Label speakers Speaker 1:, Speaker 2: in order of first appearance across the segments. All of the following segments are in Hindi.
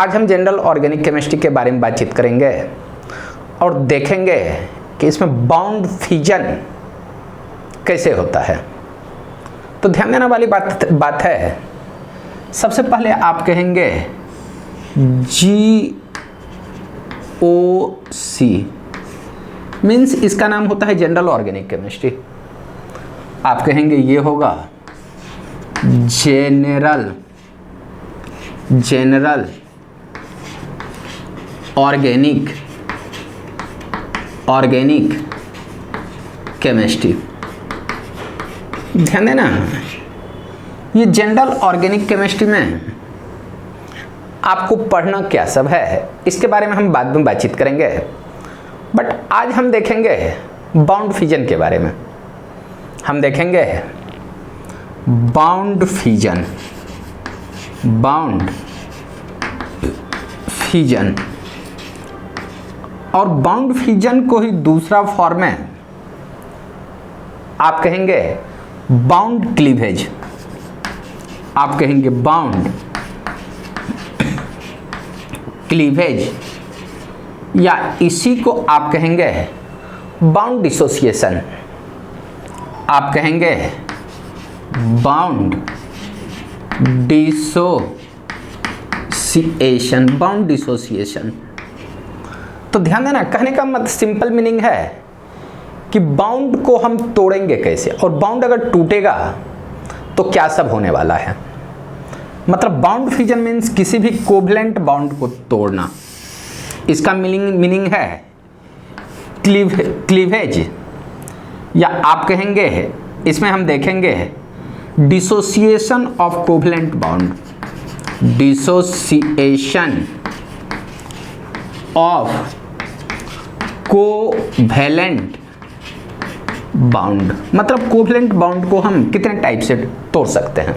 Speaker 1: आज हम जनरल ऑर्गेनिक केमिस्ट्री के बारे में बातचीत करेंगे और देखेंगे कि इसमें बाउंड फिजन कैसे होता है। तो ध्यान देने वाली बात है, सबसे पहले आप कहेंगे GOC मीन्स इसका नाम होता है जनरल ऑर्गेनिक केमिस्ट्री। आप कहेंगे ये होगा जनरल ऑर्गेनिक केमिस्ट्री। ध्यान देना, ये जनरल ऑर्गेनिक केमिस्ट्री में आपको पढ़ना क्या सब है इसके बारे में हम बाद में बातचीत करेंगे, बट आज हम देखेंगे बाउंड फिजन के बारे में। हम देखेंगे बाउंड फिजन और बाउंड फिजन को ही दूसरा फॉर्म में आप कहेंगे बाउंड क्लीवेज। आप कहेंगे बाउंड क्लीवेज या इसी को आप कहेंगे बाउंड डिसोसिएशन। आप कहेंगे बाउंड डिसोसिएशन। तो ध्यान देना, कहने का मतलब सिंपल मीनिंग है कि बाउंड को हम तोड़ेंगे कैसे, और बाउंड अगर टूटेगा तो क्या सब होने वाला है। मतलब बाउंड फिजन मीन्स किसी भी कोवलेंट बाउंड को तोड़ना। इसका मीनिंग है क्लीवेज, या आप कहेंगे इसमें हम देखेंगे dissociation of covalent bound. Dissociation of covalent bound, मतलब कोवैलेंट बाउंड को हम कितने टाइप से तोड़ सकते हैं।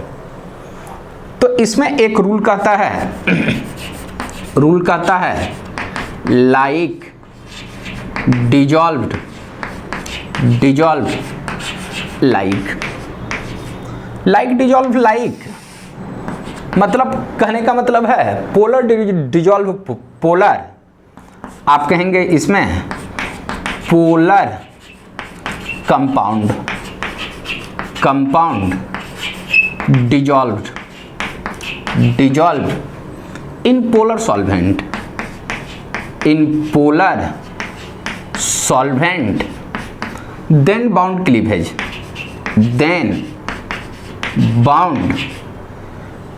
Speaker 1: तो इसमें एक रूल कहता है लाइक डिजॉल्व्ड लाइक मतलब कहने का मतलब है पोलर डिजॉल्व पोलर। आप कहेंगे इसमें polar compound dissolved in polar solvent then bond cleavage.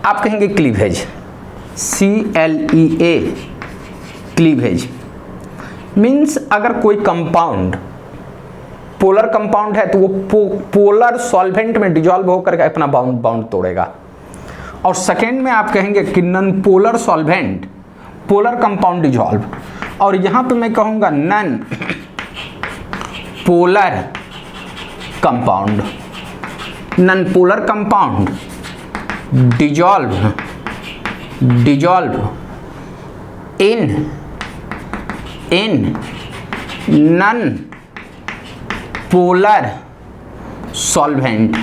Speaker 1: आप कहेंगे क्लीवेज CLEA क्लीवेज मीन्स अगर कोई कंपाउंड पोलर कंपाउंड है तो वो पोलर सॉल्वेंट में डिजॉल्व होकर के अपना बाउंड तोड़ेगा। और सेकेंड में आप कहेंगे कि non polar solvent polar compound dissolve, और यहां पे मैं कहूंगा non polar compound dissolve in non polar solvent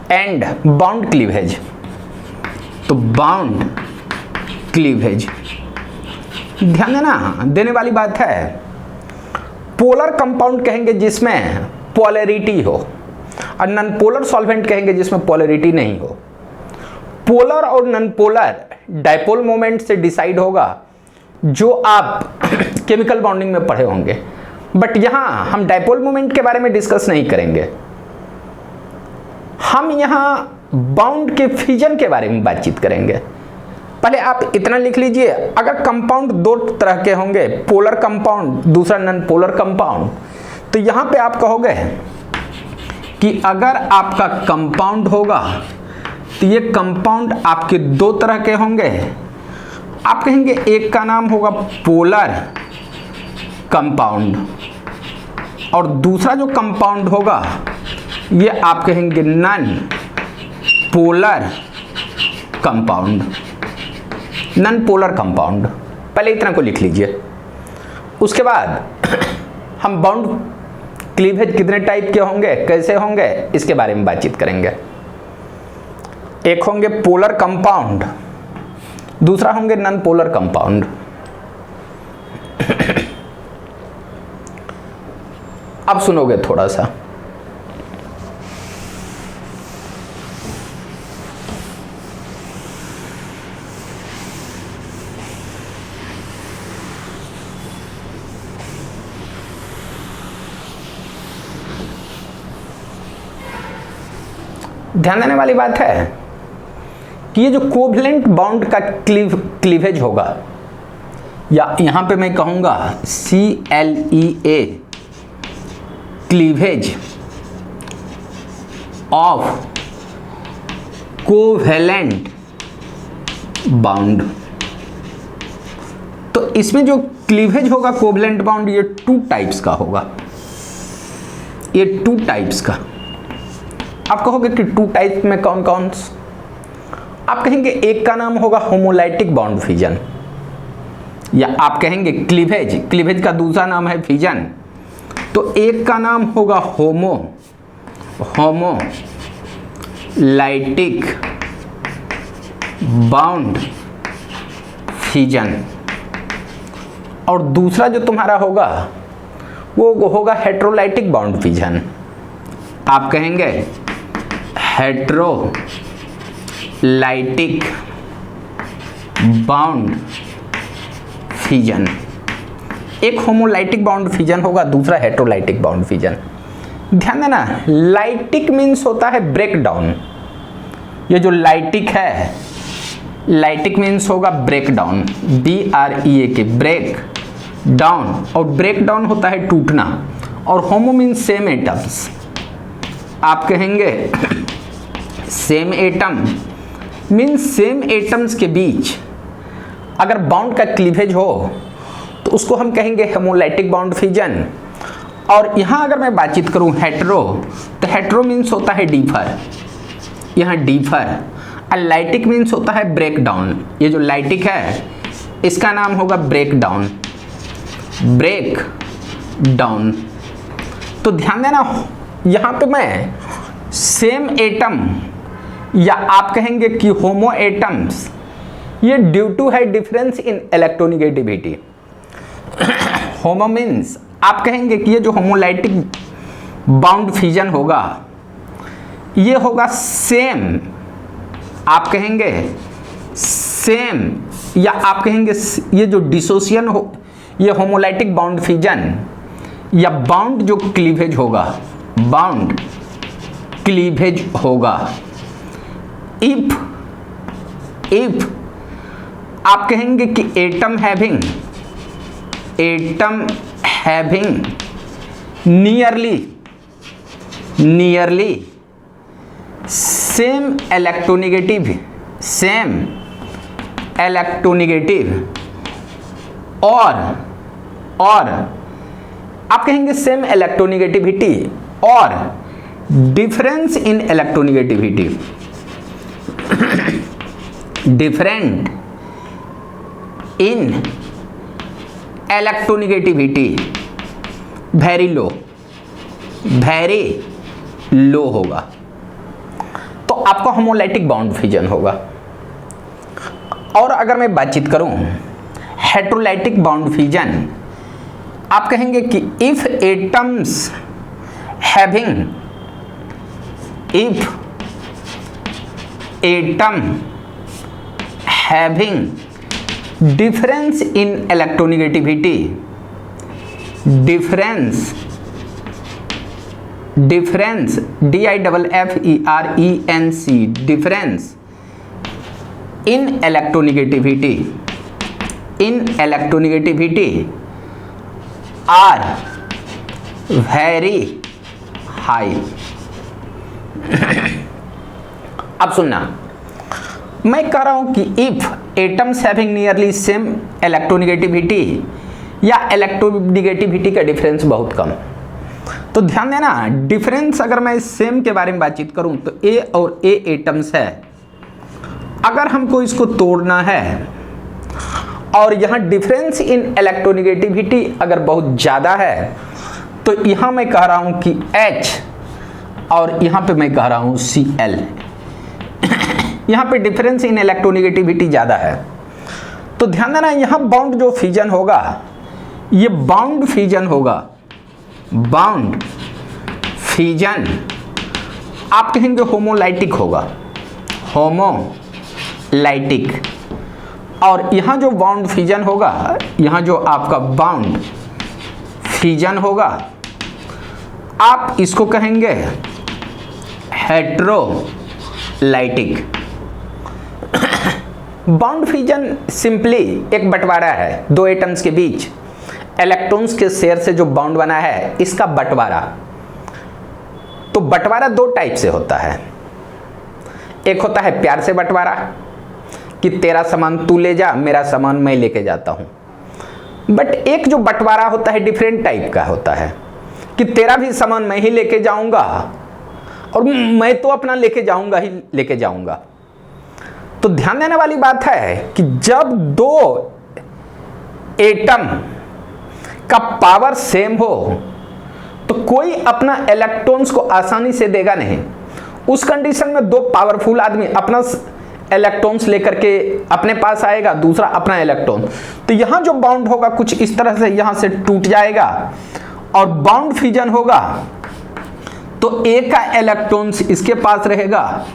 Speaker 1: and bound cleavage. तो बाउंड क्लीवेज ध्यान देने वाली बात है। पोलर कंपाउंड कहेंगे जिसमें पोलैरिटी हो, और नॉन पोलर सॉल्वेंट कहेंगे जिसमें पोलैरिटी नहीं हो। पोलर और नॉन पोलर डाइपोल मोमेंट से डिसाइड होगा, जो आप केमिकल बॉन्डिंग में पढ़े होंगे, बट यहां हम डाइपोल मोमेंट के बारे में डिस्कस नहीं करेंगे। हम यहां बाउंड के फिजन के बारे में बातचीत करेंगे। पहले आप इतना लिख लीजिए, अगर कंपाउंड दो तरह के होंगे, पोलर कंपाउंड दूसरा नॉन पोलर कंपाउंड, तो यहां पे आप कहोगे कि अगर आपका कंपाउंड होगा तो ये कंपाउंड आपके दो तरह के होंगे। आप कहेंगे एक का नाम होगा पोलर कंपाउंड, और दूसरा जो कंपाउंड होगा ये आप कहेंगे नॉन पोलर कंपाउंड। पहले इतना को लिख लीजिए। उसके बाद हम बाउंड क्लीवेज कितने टाइप के होंगे, कैसे होंगे, इसके बारे में बातचीत करेंगे। एक होंगे पोलर कंपाउंड, दूसरा होंगे नॉन पोलर कंपाउंड। अब सुनोगे थोड़ा सा, ध्यान देने वाली बात है कि ये जो कोवलेंट बॉन्ड का क्लीवेज होगा, या यहां पे मैं कहूंगा CLEA, cleavage of covalent bound. तो इसमें जो क्लीवेज होगा कोवेलेंट बाउंड, ये 2 टाइप्स का होगा, ये 2 टाइप्स का। आप कहोगे कि 2 टाइप में कौन कौन? आप कहेंगे एक का नाम होगा होमोलाइटिक बॉन्ड फिजन, या आप कहेंगे क्लीवेज, क्लीवेज का दूसरा नाम है फिजन। तो एक का नाम होगा होमोलाइटिक बाउंड फिजन, और दूसरा जो तुम्हारा होगा वो होगा हेट्रोलाइटिक बाउंड फिजन। आप कहेंगे हेट्रोलाइटिक बाउंड फिजन। एक होमोलाइटिक बाउंड फिजन होगा, दूसरा हेट्रोलाइटिक बाउंड फिजन। ध्यान देना, लाइटिक मीन्स होता है ब्रेक डाउन। ये जो लाइटिक है, लाइटिक मीन्स होगा break down, BREAK, break down, और ब्रेक डाउन होता है टूटना। और होमो मीन्स सेम एटम्स। आप कहेंगे same atom means same atoms के बीच अगर बाउंड का क्लीवेज हो तो उसको हम कहेंगे होमोलाइटिक बाउंड फिजन। और यहाँ अगर मैं बातचीत करूँ हेट्रो, तो हेट्रो मीन्स होता है डीफर, यहाँ डीफर। और लाइटिक मीन्स होता है ब्रेक डाउन। ये जो लाइटिक है इसका नाम होगा ब्रेक डाउन, ब्रेक डाउन। तो ध्यान देना, यहाँ पे मैं सेम एटम, या आप कहेंगे कि होमो एटम्स, ये ड्यू टू है difference in electronegativity. Homo means आप कहेंगे कि ये जो होमोलाइटिक बाउंड फिजन होगा ये होगा सेम, आप कहेंगे सेम, या आप कहेंगे ये जो डिसोसिएशन हो, ये होमोलाइटिक बाउंड फिजन या बाउंड जो क्लीवेज होगा, बाउंड क्लीवेज होगा इफ आप कहेंगे कि atom having nearly same electronegative और आप कहेंगे सेम इलेक्ट्रोनेगेटिविटी और difference in electronegativity, different in electronegativity very low होगा, तो आपका होमोलाइटिक बाउंड फिजन होगा। और अगर मैं बातचीत करूं हेट्रोलाइटिक बाउंड फिजन, आप कहेंगे कि if atoms having difference in electronegativity, difference DIFFERENCE, difference in electronegativity are very high। अब सुनना, मैं कह रहा हूं कि if atoms having nearly same electronegativity या इलेक्ट्रोनेगेटिविटी का डिफरेंस बहुत कम। तो ध्यान देना, डिफरेंस अगर मैं सेम के बारे में बातचीत करूं तो ए और ए एटम्स है, अगर हमको इसको तोड़ना है और यहां डिफरेंस इन इलेक्ट्रोनेगेटिविटी अगर बहुत ज़्यादा है तो यहां मैं कह रहा हूं कि H और यहां पे मैं कह रहा हूं Cl। यहाँ पे डिफरेंस इन इलेक्ट्रोनिगेटिविटी ज़्यादा है। तो ध्यान देना, यहाँ बाउंड जो फ्यूजन होगा, ये बाउंड फ्यूजन होगा, बाउंड फ्यूजन आप कहेंगे होमोलाइटिक होगा, होमोलाइटिक। और यहाँ जो बाउंड फ्यूजन होगा, यहाँ जो आपका बाउंड फ्यूजन होगा, आप इसको कहेंगे हेट्रोलाइटिक। बाउंड फ्यूजन सिंपली एक बंटवारा है दो एटम्स के बीच इलेक्ट्रॉन्स के शेयर से जो बाउंड बना है, इसका बंटवारा। तो बंटवारा दो टाइप से होता है, एक होता है प्यार से बंटवारा कि तेरा सामान तू ले जा, मेरा सामान मैं लेके जाता हूं। बट एक जो बंटवारा होता है डिफरेंट टाइप का होता है कि तेरा भी सामान मैं ही लेके जाऊंगा और मैं तो अपना लेके जाऊंगा ही लेके जाऊंगा। तो ध्यान देने वाली बात है कि जब दो एटम का पावर सेम हो तो कोई अपना इलेक्ट्रॉन्स को आसानी से देगा नहीं। उस कंडीशन में दो पावरफुल आदमी अपना इलेक्ट्रॉन्स लेकर के अपने पास आएगा, दूसरा अपना इलेक्ट्रॉन। तो यहां जो बाउंड होगा कुछ इस तरह से यहां से टूट जाएगा और बाउंड फ्यूजन होगा। तो एक का इलेक्ट्रॉन्स इसके पास रहेगा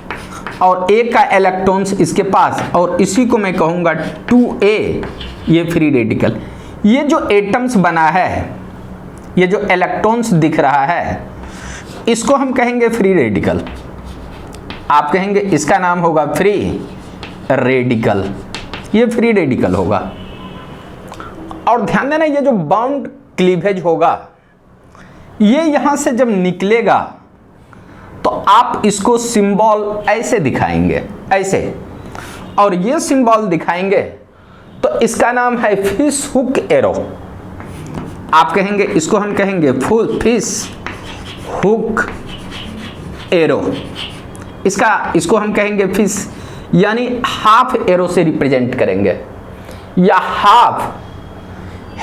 Speaker 1: और एक का इलेक्ट्रॉन्स इसके पास, और इसी को मैं कहूंगा 2a, ये फ्री रेडिकल। ये जो एटम्स बना है, ये जो इलेक्ट्रॉन्स दिख रहा है, इसको हम कहेंगे फ्री रेडिकल। आप कहेंगे इसका नाम होगा फ्री रेडिकल, ये फ्री रेडिकल होगा। और ध्यान देना, ये जो बाउंड क्लीवेज होगा, ये यहां से जब निकलेगा तो आप इसको सिंबल ऐसे दिखाएंगे, ऐसे, और ये सिंबल दिखाएंगे तो इसका नाम है फिश हुक एरो। आप कहेंगे, इसको हम कहेंगे फिश हुक एरो। इसको हम कहेंगे फिश, यानी हाफ एरो से रिप्रेजेंट करेंगे, या हाफ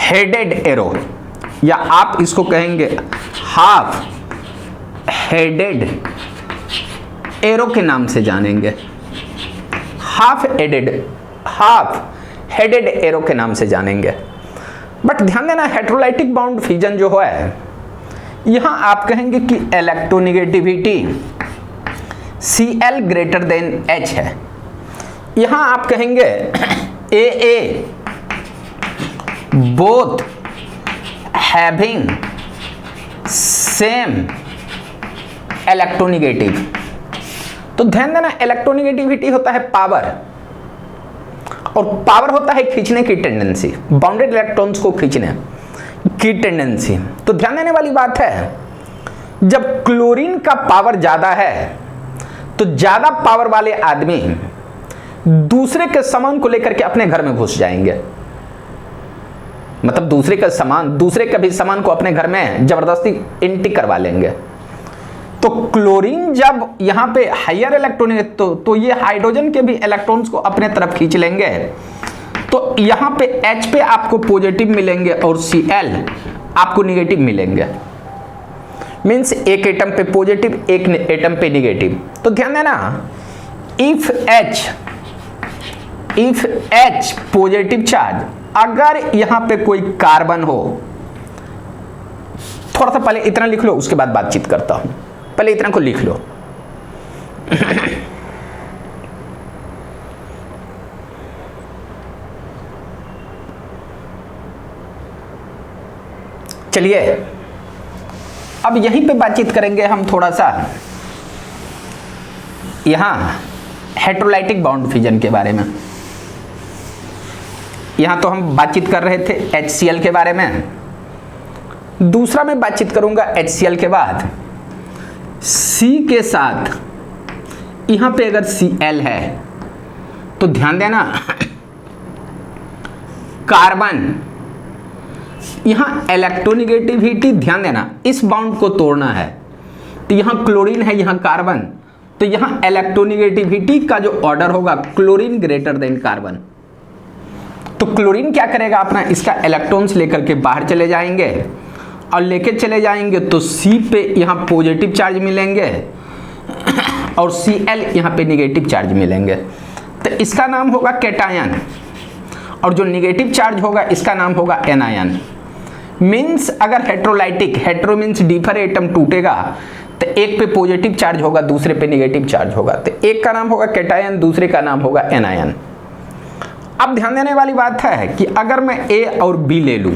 Speaker 1: हेडेड एरो, या आप इसको कहेंगे हाफ हेडेड एरो के नाम से जानेंगे, हाफ हेडेड एरो के नाम से जानेंगे। बट ध्यान देना, हेट्रोलाइटिक बाउंड फ्यूजन जो है, यहां आप कहेंगे कि electronegativity Cl greater than H है। यहां आप कहेंगे AA both having same electronegative. तो ध्यान देना, इलेक्ट्रोनिगेटिविटी होता है पावर, और पावर होता है खींचने की टेंडेंसी, बाउंडेड इलेक्ट्रॉन्स को खींचने की टेंडेंसी। तो ध्यान देने वाली बात है, जब क्लोरीन का पावर ज्यादा है तो ज्यादा पावर वाले आदमी दूसरे के सामान को लेकर के अपने घर में घुस जाएंगे, मतलब दूसरे का भी सामान को अपने घर में जबरदस्ती एंट्री करवा लेंगे। तो क्लोरीन जब यहाँ पे हायर इलेक्ट्रॉन है तो ये हाइड्रोजन के भी इलेक्ट्रॉन्स को अपने तरफ खींच लेंगे। तो यहाँ पे H पे आपको पॉजिटिव मिलेंगे और Cl आपको निगेटिव मिलेंगे। मीन्स एक एटम पे पॉजिटिव, एक एटम पे निगेटिव। तो ध्यान देना, इफ H पॉजिटिव चार्ज, अगर यहां पे कोई कार्बन हो, थोड़ा सा पहले इतना लिख लो, उसके बाद बातचीत करता हूं। पहले इतना को लिख लो। चलिए अब यहीं पे बातचीत करेंगे हम थोड़ा सा यहां हेट्रोलाइटिक बाउंड फ्यूजन के बारे में। यहां तो हम बातचीत कर रहे थे HCl के बारे में, दूसरा मैं बातचीत करूंगा HCl के बाद C के साथ। यहां पे अगर Cl है तो ध्यान देना, कार्बन, यहां इलेक्ट्रोनिगेटिविटी, ध्यान देना इस बाउंड को तोड़ना है। तो यहां क्लोरीन है, यहां कार्बन, तो यहां इलेक्ट्रोनिगेटिविटी का जो ऑर्डर होगा क्लोरीन ग्रेटर देन कार्बन। तो क्लोरीन क्या करेगा, अपना इसका इलेक्ट्रॉन्स लेकर के बाहर चले जाएंगे, और लेके चले जाएंगे तो C पे यहां पॉजिटिव चार्ज मिलेंगे और Cl यहाँ पे निगेटिव चार्ज मिलेंगे, तो इसका नाम होगा कैटायन, और जो निगेटिव चार्ज होगा इसका नाम होगा एनायन। मीन्स अगर heterolytic, hetero means deeper atom टूटेगा तो एक पे पॉजिटिव चार्ज होगा, दूसरे पे निगेटिव चार्ज होगा, तो एक का नाम होगा कैटायन, दूसरे का नाम होगा एनायन। अब ध्यान देने वाली बात है कि अगर मैं ए और बी ले लूं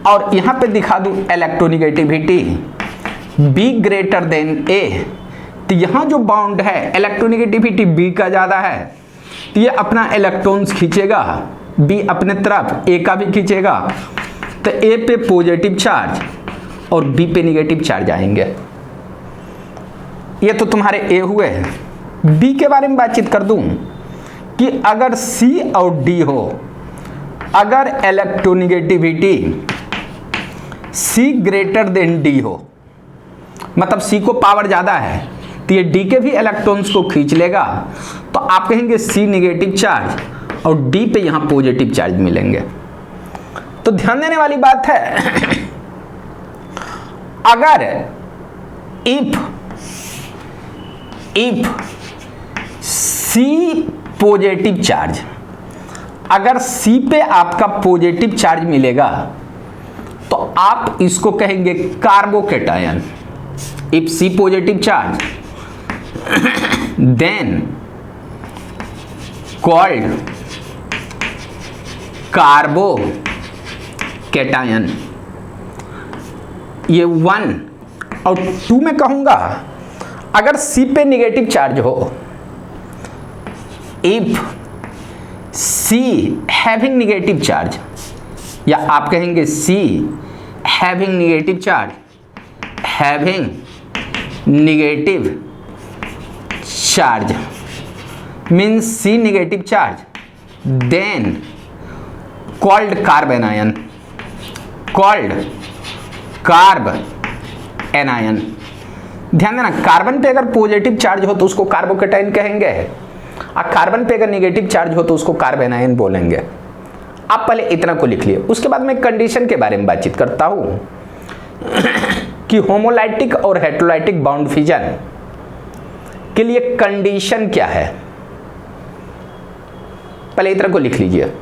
Speaker 1: और यहां पे दिखा दूं इलेक्ट्रोनिगेटिविटी बी ग्रेटर देन ए, तो यहां जो बाउंड है इलेक्ट्रोनिगेटिविटी बी का ज्यादा है, तो ये अपना इलेक्ट्रॉन्स खींचेगा, बी अपने तरफ ए का भी खींचेगा, तो ए पे पॉजिटिव चार्ज और बी पे निगेटिव चार्ज आएंगे। ये तो तुम्हारे ए हुए। बी के बारे में बातचीत कर दूं कि अगर सी और डी हो, अगर इलेक्ट्रोनिगेटिविटी सी ग्रेटर देन डी हो, मतलब सी को पावर ज्यादा है तो ये डी के भी इलेक्ट्रॉन्स को खींच लेगा, तो आप कहेंगे सी निगेटिव चार्ज और डी पे यहां पॉजिटिव चार्ज मिलेंगे। तो ध्यान देने वाली बात है, अगर इफ सी पॉजिटिव चार्ज, अगर सी पे आपका पॉजिटिव चार्ज मिलेगा तो आप इसको कहेंगे carbocation. If C positive charge then called carbocation. ये 1 और 2 में कहूंगा, अगर सी पे निगेटिव चार्ज हो, if C having negative charge, या आप कहेंगे C having negative charge, having negative charge means C negative charge, then called carbanion, called carbanion. ध्यान देना, कार्बन पे अगर पॉजिटिव चार्ज हो तो उसको कार्बोकैटायन कहेंगे, और कार्बन पे अगर निगेटिव चार्ज हो तो उसको कार्ब एनायन बोलेंगे। आप पहले इतना को लिख लिए, उसके बाद मैं कंडीशन के बारे में बातचीत करता हूं कि होमोलाइटिक और हेट्रोलाइटिक बाउंड फिजन के लिए कंडीशन क्या है। पहले इतना को लिख लीजिए।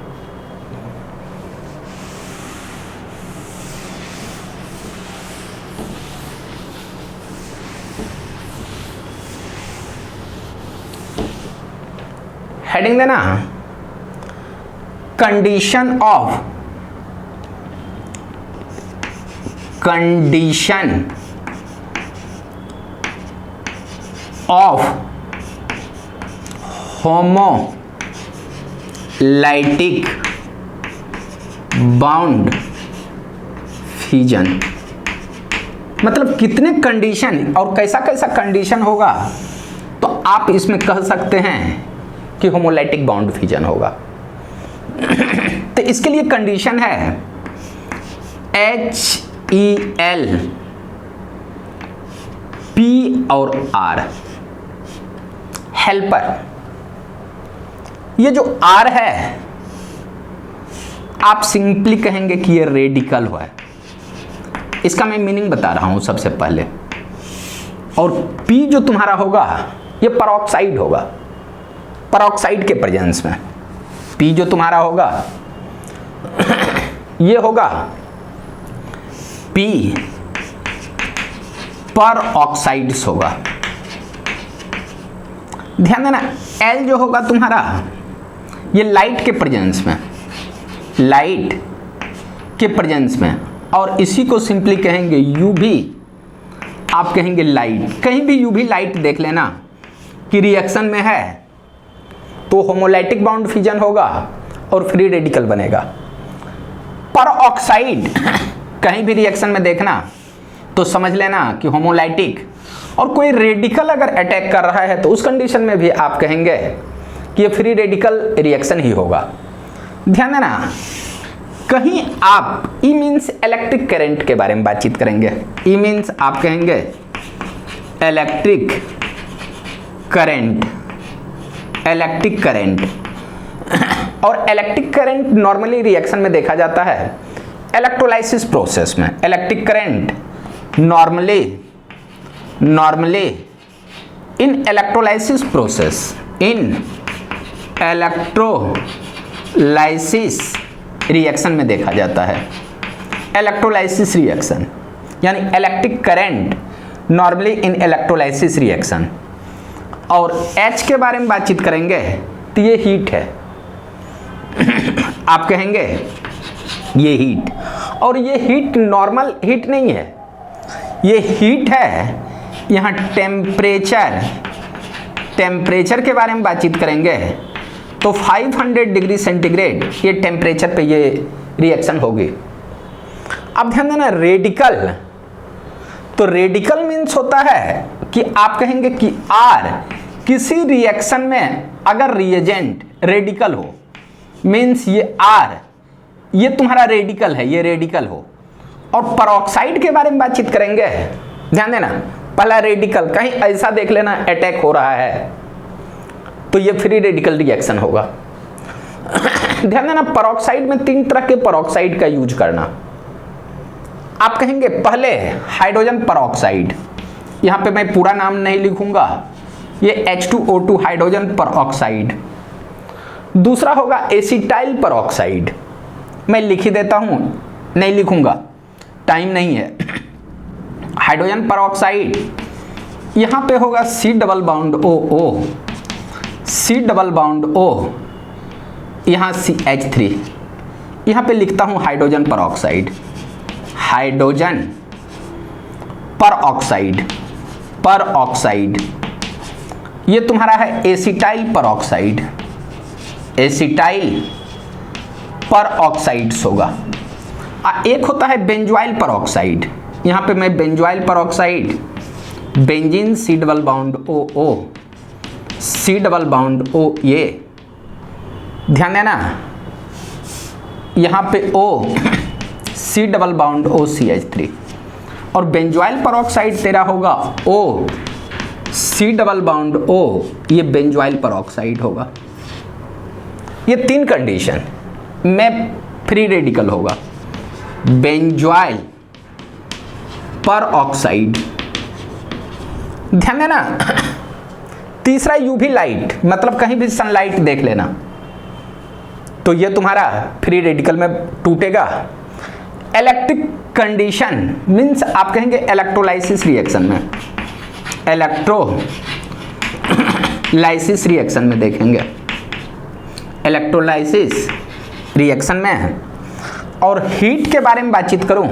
Speaker 1: हेडिंग देना, condition of homolytic bond fission, मतलब कितने कंडीशन और कैसा कैसा कंडीशन होगा तो आप इसमें कह सकते हैं कि होमोलाइटिक बाउंड फिजन होगा। तो इसके लिए कंडीशन है HEL P और R हेल्पर। ये जो R है आप सिंपली कहेंगे कि ये रेडिकल है, इसका मैं मीनिंग बता रहा हूं सबसे पहले। और P जो तुम्हारा होगा ये परऑक्साइड होगा, परऑक्साइड के प्रेजेंस में P जो तुम्हारा होगा ये होगा P पर ऑक्साइड्स होगा। ध्यान देना, L जो होगा तुम्हारा ये लाइट के प्रेजेंस में, लाइट के प्रेजेंस में, और इसी को सिंपली कहेंगे UV। आप कहेंगे लाइट, कहीं भी UV लाइट देख लेना कि रिएक्शन में है तो होमोलाइटिक बाउंड फिजन होगा और फ्री रेडिकल बनेगा। पर ऑक्साइड कहीं भी रिएक्शन में देखना तो समझ लेना कि होमोलाइटिक, और कोई रेडिकल अगर अटैक कर रहा है तो उस कंडीशन में भी आप कहेंगे कि ये फ्री रेडिकल रिएक्शन ही होगा। ध्यान देना, कहीं आप E मीन्स इलेक्ट्रिक करंट के बारे में बातचीत करेंगे। E मीन्स आप कहेंगे इलेक्ट्रिक करंट, इलेक्ट्रिक करंट। और इलेक्ट्रिक करंट नॉर्मली रिएक्शन में देखा जाता है इलेक्ट्रोलाइसिस प्रोसेस में। Electric current normally in electrolysis process, in electrolysis reaction में देखा जाता है। इलेक्ट्रोलाइसिस रिएक्शन यानी electric current normally in electrolysis reaction. और H के बारे में बातचीत करेंगे तो ये हीट है। आप कहेंगे ये हीट, और ये हीट नॉर्मल हीट नहीं है, ये हीट है। यहाँ टेम्परेचर के बारे में बातचीत करेंगे तो 500 डिग्री सेंटीग्रेड ये टेम्परेचर पे ये रिएक्शन होगी। अब ध्यान देना, रेडिकल, तो रेडिकल मीन्स होता है कि आप कहेंगे कि R किसी रिएक्शन में अगर रिएजेंट रेडिकल हो, मीन्स ये R ये तुम्हारा रेडिकल है, ये रेडिकल हो। और परऑक्साइड के बारे में बातचीत करेंगे, ध्यान देना, पहला रेडिकल, कहीं ऐसा देख लेना अटैक हो रहा है तो ये फ्री रेडिकल रिएक्शन होगा। ध्यान देना, परऑक्साइड में 3 तरह के परऑक्साइड का यूज करना। आप कहेंगे पहले हाइड्रोजन परऑक्साइड, यहाँ पे मैं पूरा नाम नहीं लिखूंगा, ये H2O2 हाइड्रोजन परऑक्साइड। दूसरा होगा एसिटाइल परऑक्साइड, मैं लिख ही देता हूँ, नहीं लिखूंगा, टाइम नहीं है। हाइड्रोजन परऑक्साइड, यहाँ पे होगा C double bond OO, C double bond O, यहाँ CH3, यहाँ पे लिखता हूँ hydrogen peroxide. Hydrogen peroxide, peroxide ये तुम्हारा है एसिटाइल परऑक्साइड, एसिटाइल परऑक्साइड्स होगा। एक होता है बेंजोइल परऑक्साइड, यहाँ पे मैं benzoyl peroxide, benzene C double bond OO, C double bond O, ये ध्यान देना, यहाँ पे O, C double bond O CH3। और बेंजोइल परऑक्साइड तेरा होगा O, C double bond O, ये बेंजोइल परऑक्साइड होगा। ये 3 कंडीशन में फ्री रेडिकल होगा। बेंजोइल परऑक्साइड, ध्यान देना। तीसरा यूवी लाइट, मतलब कहीं भी सनलाइट देख लेना तो ये तुम्हारा फ्री रेडिकल में टूटेगा। इलेक्ट्रिक कंडीशन मीन्स आप कहेंगे इलेक्ट्रोलाइसिस रिएक्शन में, इलेक्ट्रोलाइसिस रिएक्शन में देखेंगे, इलेक्ट्रोलाइसिस रिएक्शन में। और हीट के बारे में बातचीत करूं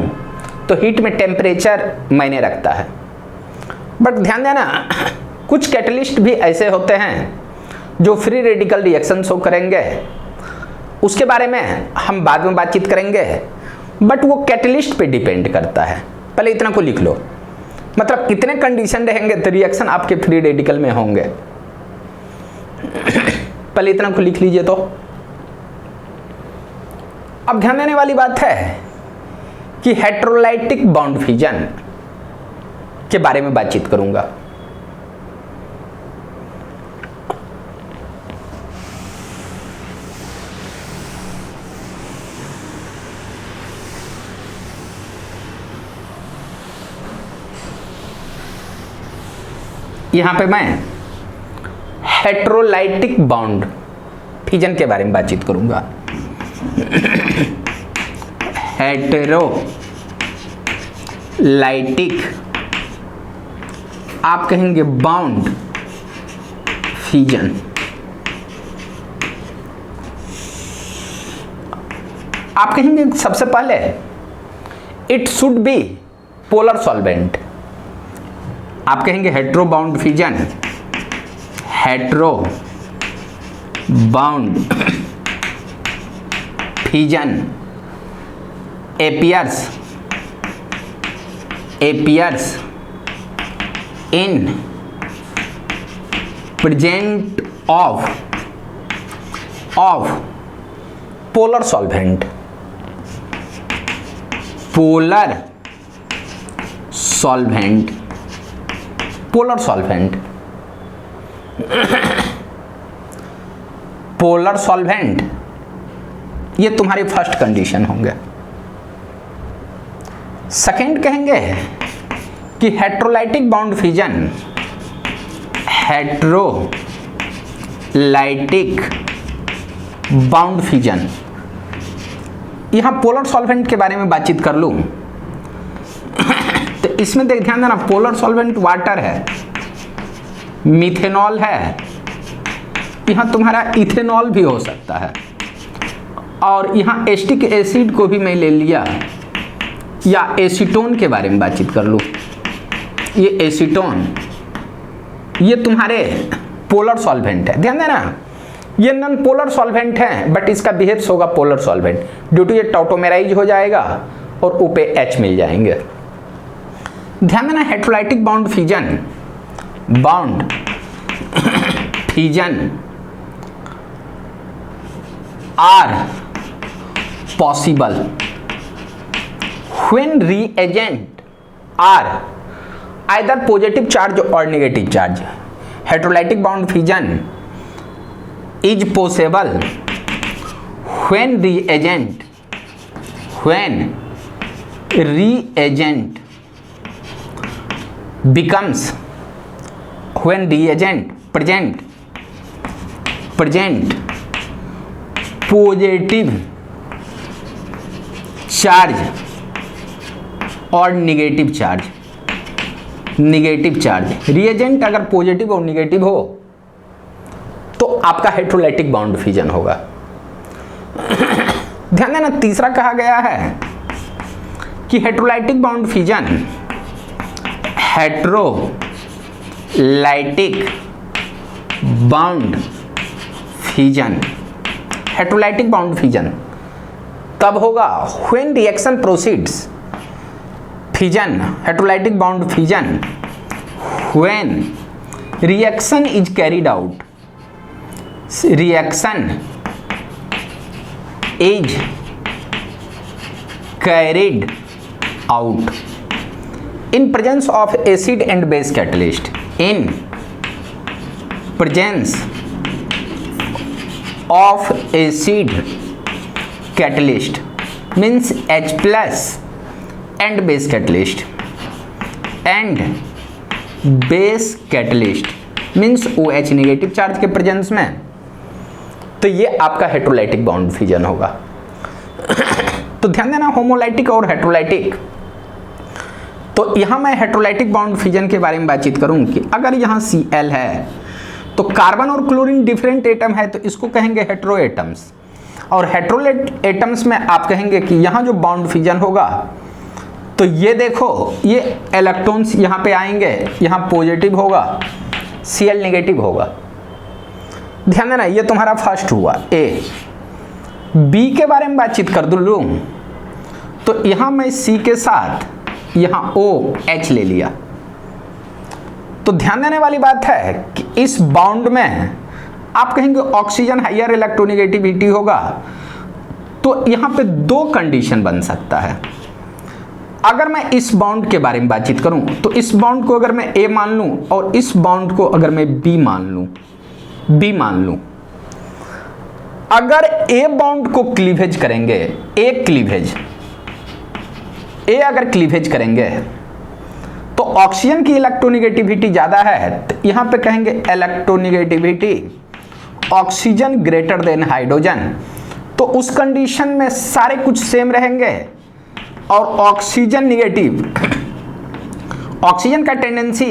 Speaker 1: तो हीट में टेम्परेचर मायने रखता है। बट ध्यान देना, कुछ कैटलिस्ट भी ऐसे होते हैं जो फ्री रेडिकल रिएक्शन शो करेंगे, उसके बारे में हम बाद में बातचीत करेंगे। बट वो कैटलिस्ट पे डिपेंड करता है, पहले इतना को लिख लो, मतलब कितने कंडीशन रहेंगे तो रिएक्शन आपके फ्री रेडिकल में होंगे, पहले इतना को लिख लीजिए। तो अब ध्यान देने वाली बात है कि हेटेरोलाइटिक बॉन्ड फिजन के बारे में बातचीत करूंगा। यहां पे मैं हेटेरोलाइटिक बॉन्ड फिजन के बारे में बातचीत करूंगा। हेटेरोलाइटिक, आप कहेंगे बाउंड फिजन। आप कहेंगे सबसे पहले it should be polar solvent. आप कहेंगे hetero bound fission, hetero bound fission appears in present of polar solvent, polar solvent, polar solvent, polar solvent, ये तुम्हारी फर्स्ट कंडीशन होंगे। सेकेंड कहेंगे कि heterolytic bond fission heterolytic bond fission. यहां पोलर सॉल्वेंट के बारे में बातचीत कर लूं तो इसमें देख ध्यान देना, पोलर सॉल्वेंट वाटर है, मिथेनॉल है, यहां तुम्हारा इथेनॉल भी हो सकता है, और यहां एसिटिक एसिड को भी मैं ले लिया, या एसीटोन के बारे में बातचीत कर लूं। ये एसीटोन, ये तुम्हारे पोलर सॉल्वेंट है। ध्यान देना, ये नॉन पोलर सॉल्वेंट है बट इसका बिहेव्स होगा पोलर सॉल्वेंट, ड्यू टू ये टॉटोमेराइज हो जाएगा और ऊपर H मिल जाएंगे। ध्यान देना, heterolytic bond fission are possible when reagent are either positive charge or negative charge. Heterolytic bound fission is possible when reagent becomes, when reagent present positive charge और नेगेटिव चार्ज। रिएजेंट अगर पॉजिटिव और नेगेटिव हो तो आपका हेट्रोलाइटिक बाउंड फिजन होगा। ध्यान देना, तीसरा कहा गया है कि heterolytic bond fission, heterolytic bond fission तब होगा when reaction proceeds, fission, heterolytic bound fission, when reaction is carried out, in presence of acid and base catalyst, in presence of acid catalyst means H plus and base catalyst means OH negative charge के प्रेजेंस में, तो ये आपका हेट्रोलाइटिक बाउंड फिजन होगा। तो ध्यान देना, होमोलाइटिक और हेट्रोलाइटिक, तो यहां मैं हेट्रोलाइटिक बाउंड फिजन के बारे में बातचीत करूं कि अगर यहां Cl है तो कार्बन और क्लोरीन डिफरेंट एटम है तो इसको कहेंगे हेट्रो एटम्स, और हेट्रो एटम्स में आप कहेंगे कि यहां जो बाउंड फिजन होगा तो ये देखो, ये इलेक्ट्रॉन्स यहाँ पे आएंगे, यहाँ पॉजिटिव होगा, Cl नेगेटिव होगा। ध्यान देना, ये तुम्हारा फर्स्ट हुआ ए। बी के बारे में बातचीत कर दूँ तो यहाँ मैं C के साथ यहाँ OH ले लिया। तो ध्यान देने वाली बात है कि इस बाउंड में आप कहेंगे ऑक्सीजन हायर इलेक्ट्रोनेगेटिविटी होगा, तो यहाँ पे दो कंडीशन बन सकता है। अगर मैं इस बाउंड के बारे में बातचीत करूं तो इस बाउंड को अगर मैं A मान लूं और इस बाउंड को अगर मैं B मान लूं, अगर A बाउंड को क्लीवेज करेंगे, A अगर क्लीवेज करेंगे तो ऑक्सीजन की इलेक्ट्रोनेगेटिविटी ज्यादा है, तो यहां पे कहेंगे electronegativity oxygen greater than hydrogen, तो उस कंडीशन में सारे कुछ सेम रहेंगे और ऑक्सीजन निगेटिव, ऑक्सीजन का टेंडेंसी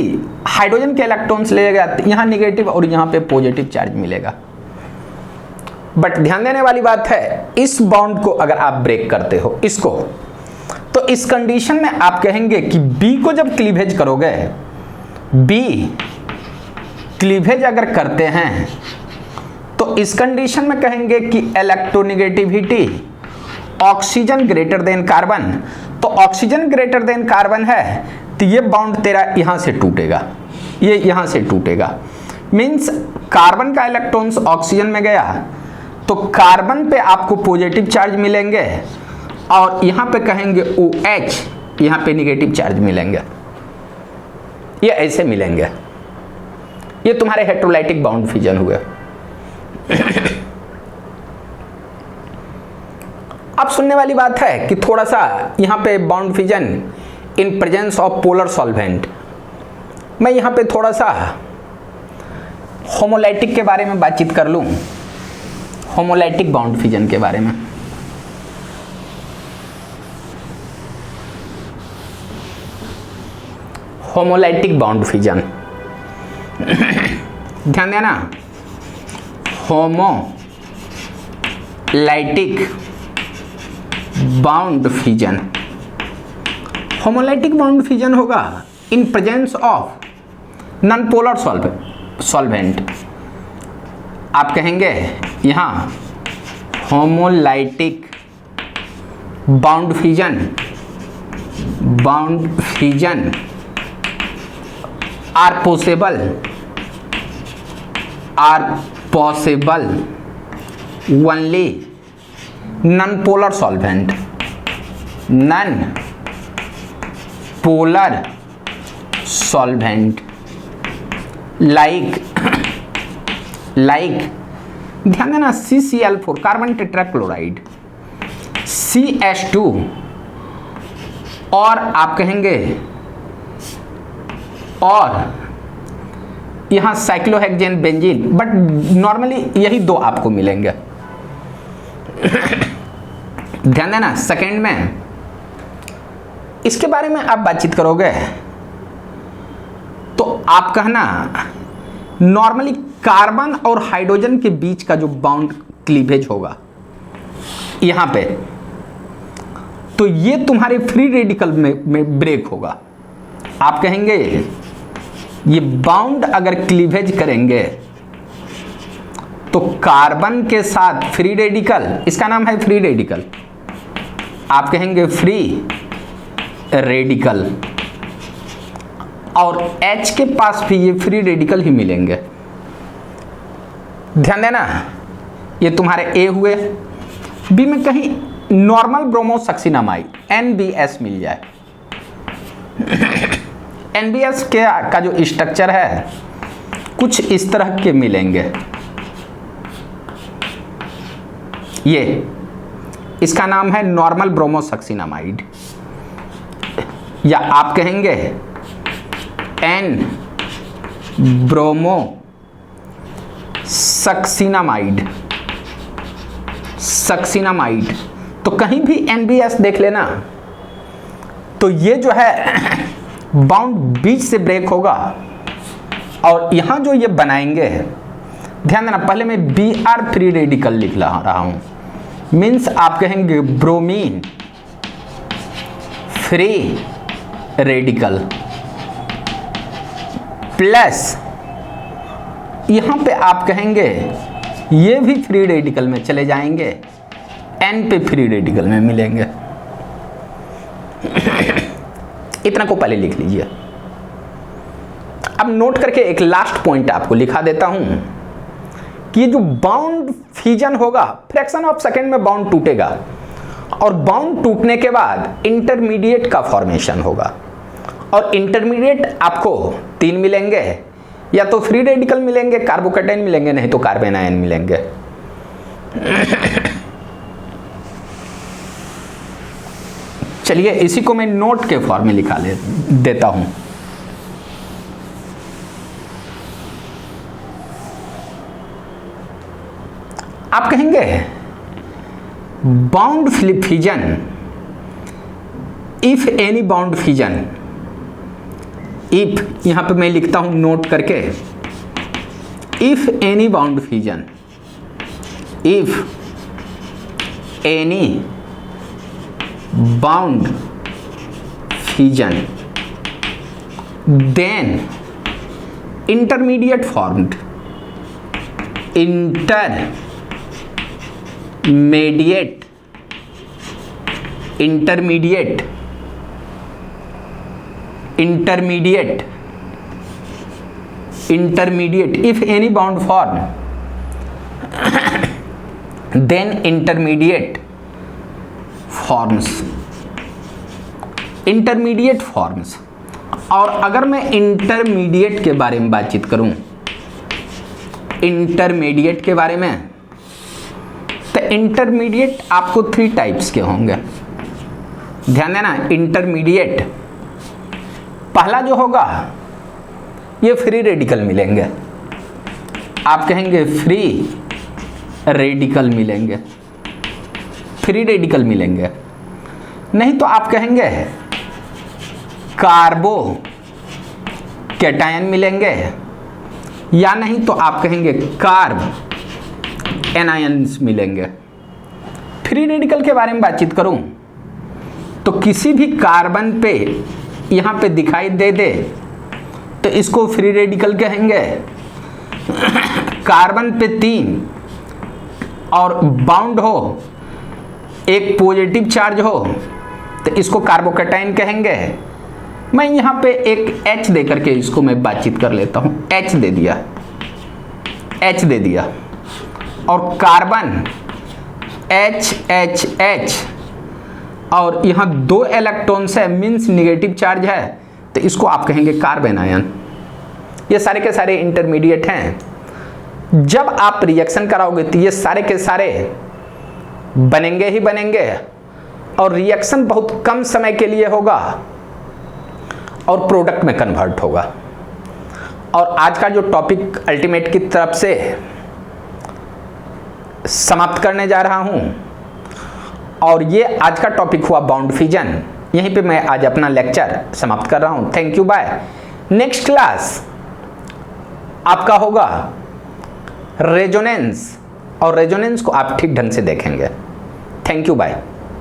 Speaker 1: हाइड्रोजन के इलेक्ट्रॉन्स लेगा, यहां निगेटिव और यहां पे पॉजिटिव चार्ज मिलेगा। बट ध्यान देने वाली बात है, इस बॉन्ड को अगर आप ब्रेक करते हो इसको, तो इस कंडीशन में आप कहेंगे कि बी को जब क्लीवेज करोगे, बी क्लीवेज अगर करते हैं तो इस कंडीशन में कहेंगे कि electronegativity oxygen greater than carbon, तो ऑक्सीजन ग्रेटर देन कार्बन है तो ये बॉन्ड तेरा यहां से टूटेगा, ये यहां से टूटेगा, मींस कार्बन का इलेक्ट्रॉन्स ऑक्सीजन में गया तो कार्बन पे आपको पॉजिटिव चार्ज मिलेंगे और यहां पे कहेंगे OH, यहां पे नेगेटिव चार्ज मिलेंगे, ये ऐसे मिलेंगे। ये तुम्हारे हेट्रोलाइटिक बाउंड फिजन हुए। अब सुनने वाली बात है कि थोड़ा सा यहां पे bound fission in presence of polar solvent, मैं यहां पे थोड़ा सा होमोलाइटिक के बारे में बातचीत कर लूं, होमोलाइटिक बाउंड फिजन के बारे में। होमोलाइटिक बाउंड फिजन, ध्यान देना, homolytic bond fission. Homolytic bond fission होगा in presence of non polar solvent. आप कहेंगे यहां homolytic bond fission are possible only non-polar solvent like ध्यान देना CCl4 कार्बन टेट्राक्लोराइड, CH2 और आप कहेंगे और यहां साइक्लोहेक्सेन बेंजीन, बट नॉर्मली यही दो आपको मिलेंगे। ध्यान देना सेकेंड में इसके बारे में आप बातचीत करोगे तो आप कहना नॉर्मली कार्बन और हाइड्रोजन के बीच का जो बाउंड क्लीवेज होगा यहां पे, तो ये तुम्हारे फ्री रेडिकल में ब्रेक होगा। आप कहेंगे ये बाउंड अगर क्लीवेज करेंगे तो कार्बन के साथ फ्री रेडिकल, इसका नाम है फ्री रेडिकल, आप कहेंगे फ्री रेडिकल, और H के पास भी ये फ्री रेडिकल ही मिलेंगे। ध्यान देना ये तुम्हारे A हुए, B में कहीं नॉर्मल ब्रोमोसक्सिनामाइड NBS मिल जाए। NBS का जो स्ट्रक्चर है कुछ इस तरह के मिलेंगे, ये इसका नाम है नॉर्मल ब्रोमोसक्सिनामाइड, या आप कहेंगे N ब्रोमोसक्सिनामाइड। तो कहीं भी NBS देख लेना तो ये जो है बाउंड बीच से ब्रेक होगा, और यहां जो ये बनाएंगे, ध्यान देना पहले मैं Br फ्री रेडिकल लिख रहा हूं, मीन्स आप कहेंगे ब्रोमीन फ्री रेडिकल, प्लस यहां पे आप कहेंगे ये भी फ्री रेडिकल में चले जाएंगे, N पे फ्री रेडिकल में मिलेंगे। इतना को पहले लिख लीजिए। अब नोट करके एक लास्ट पॉइंट आपको लिखा देता हूं कि ये जो बाउंड फिजन होगा फ्रैक्शन ऑफ सेकेंड में बाउंड टूटेगा, और बाउंड टूटने के बाद इंटरमीडिएट का फॉर्मेशन होगा, और इंटरमीडिएट आपको 3 मिलेंगे, या तो फ्री रेडिकल मिलेंगे, कार्बोकैटायन मिलेंगे, नहीं तो कार्बन आयन मिलेंगे। चलिए इसी को मैं नोट के फॉर्म में लिखा देता हूं। आप कहेंगे bound fission, if any bound fission, if यहां पे मैं लिखता हूं नोट करके, if any bound fission, if any bound fission then intermediate formed, intermediate if any bound form then intermediate forms। और अगर मैं इंटरमीडिएट के बारे में बातचीत करूं, इंटरमीडिएट के बारे में, तो इंटरमीडिएट आपको 3 टाइप्स के होंगे। ध्यान देना, इंटरमीडिएट पहला जो होगा ये फ्री रेडिकल मिलेंगे, आप कहेंगे फ्री रेडिकल मिलेंगे, फ्री रेडिकल मिलेंगे। नहीं तो आप कहेंगे कार्बो कैटायन मिलेंगे, या नहीं तो आप कहेंगे कार्ब एनायंस मिलेंगे। फ्री रेडिकल के बारे में बातचीत करूं तो किसी भी कार्बन पे यहां पे दिखाई दे दे तो इसको फ्री रेडिकल कहेंगे। कार्बन पे 3 और बाउंड हो, एक पॉजिटिव चार्ज हो, तो इसको कार्बोकैटायन कहेंगे। मैं यहाँ पे एक H दे करके इसको मैं बातचीत कर लेता हूँ। H दे दिया, H दे दिया, और कार्बन HHH, और यहाँ 2 इलेक्ट्रॉन्स है, मीन्स निगेटिव चार्ज है, तो इसको आप कहेंगे कार्बन आयन। ये सारे के सारे इंटरमीडिएट हैं। जब आप रिएक्शन कराओगे तो ये सारे के सारे बनेंगे ही बनेंगे, और रिएक्शन बहुत कम समय के लिए होगा और प्रोडक्ट में कन्वर्ट होगा। और आज का जो टॉपिक अल्टीमेट की तरफ से समाप्त करने जा रहा हूं, और ये आज का टॉपिक हुआ बाउंड फिजन। यहीं पे मैं आज अपना लेक्चर समाप्त कर रहा हूं। Thank you, bye. Next class आपका होगा रेजोनेंस, और रेजोनेंस को आप ठीक ढंग से देखेंगे। Thank you, bye.